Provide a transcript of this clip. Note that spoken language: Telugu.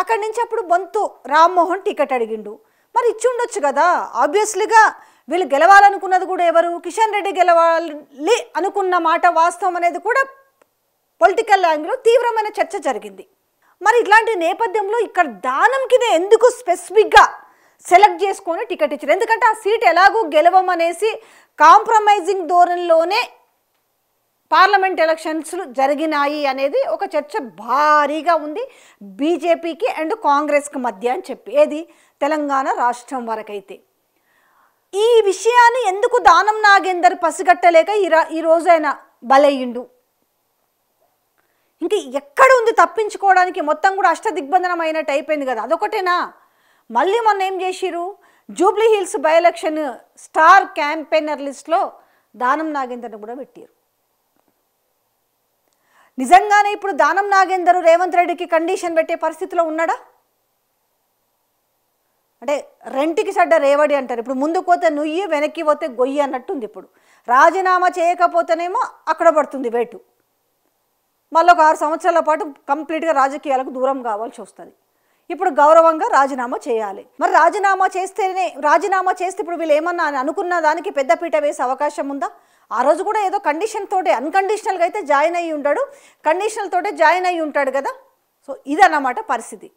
అక్కడి నుంచి అప్పుడు బొంతు రామ్మోహన్ టికెట్ అడిగిండు. మరి ఇచ్చి ఉండొచ్చు కదా. ఆబ్వియస్లీగా వీళ్ళు గెలవాలనుకున్నది కూడా ఎవరు? కిషన్ రెడ్డి గెలవాలి అనుకున్న మాట వాస్తవం అనేది కూడా పొలిటికల్ యాంగిల్లో తీవ్రమైన చర్చ జరిగింది. మరి ఇట్లాంటి నేపథ్యంలో ఇక్కడ దానంకినే ఎందుకు స్పెసిఫిక్గా సెలెక్ట్ చేసుకొని టికెట్ ఇచ్చారు? ఎందుకంటే ఆ సీట్ ఎలాగూ గెలవమనేసి కాంప్రమైజింగ్ ధోరణిలోనే పార్లమెంట్ ఎలక్షన్స్ జరిగినాయి అనేది ఒక చర్చ భారీగా ఉంది బీజేపీకి అండ్ కాంగ్రెస్కి మధ్య అని చెప్పి. ఏది తెలంగాణ రాష్ట్రం వరకైతే ఈ విషయాన్ని ఎందుకు దానం నాగేందర్ పసిగట్టలేక ఈరోజు ఆయన బలయ్యిండు. ఇంక ఎక్కడ ఉంది తప్పించుకోవడానికి? మొత్తం కూడా అష్టదిగ్బంధనం అయినట్టు అయిపోయింది కదా. అదొకటేనా? మళ్ళీ మొన్న ఏం చేసిరు? Jubilee hills by election star campaigner లిస్ట్లో దానం నాగేందర్ని కూడా పెట్టారు. నిజంగానే ఇప్పుడు దానం నాగేందర్ రేవంత్ రెడ్డికి కండిషన్ పెట్టే పరిస్థితిలో ఉన్నాడా? అంటే రెంటికి సడ్డ రేవడి అంటారు. ఇప్పుడు ముందుకు పోతే నుయ్యి, వెనక్కి పోతే గొయ్యి అన్నట్టుంది. ఇప్పుడు రాజీనామా చేయకపోతేనేమో అక్కడ పడుతుంది వేటు. మళ్ళీ ఒక 6 సంవత్సరాల పాటు కంప్లీట్గా రాజకీయాలకు దూరం కావాల్సి వస్తుంది. ఇప్పుడు గౌరవంగా రాజీనామా చేయాలి. మరి రాజీనామా చేస్తే ఇప్పుడు వీళ్ళు ఏమన్నా అనుకున్న దానికి పెద్దపీట వేసే అవకాశం ఉందా? ఆ రోజు కూడా ఏదో కండిషన్ తోటే, అన్కండిషనల్గా అయితే జాయిన్ అయ్యి ఉంటాడు, కండిషనల్ తోటే జాయిన్ అయ్యి ఉంటాడు కదా. సో ఇదన్నమాట పరిస్థితి.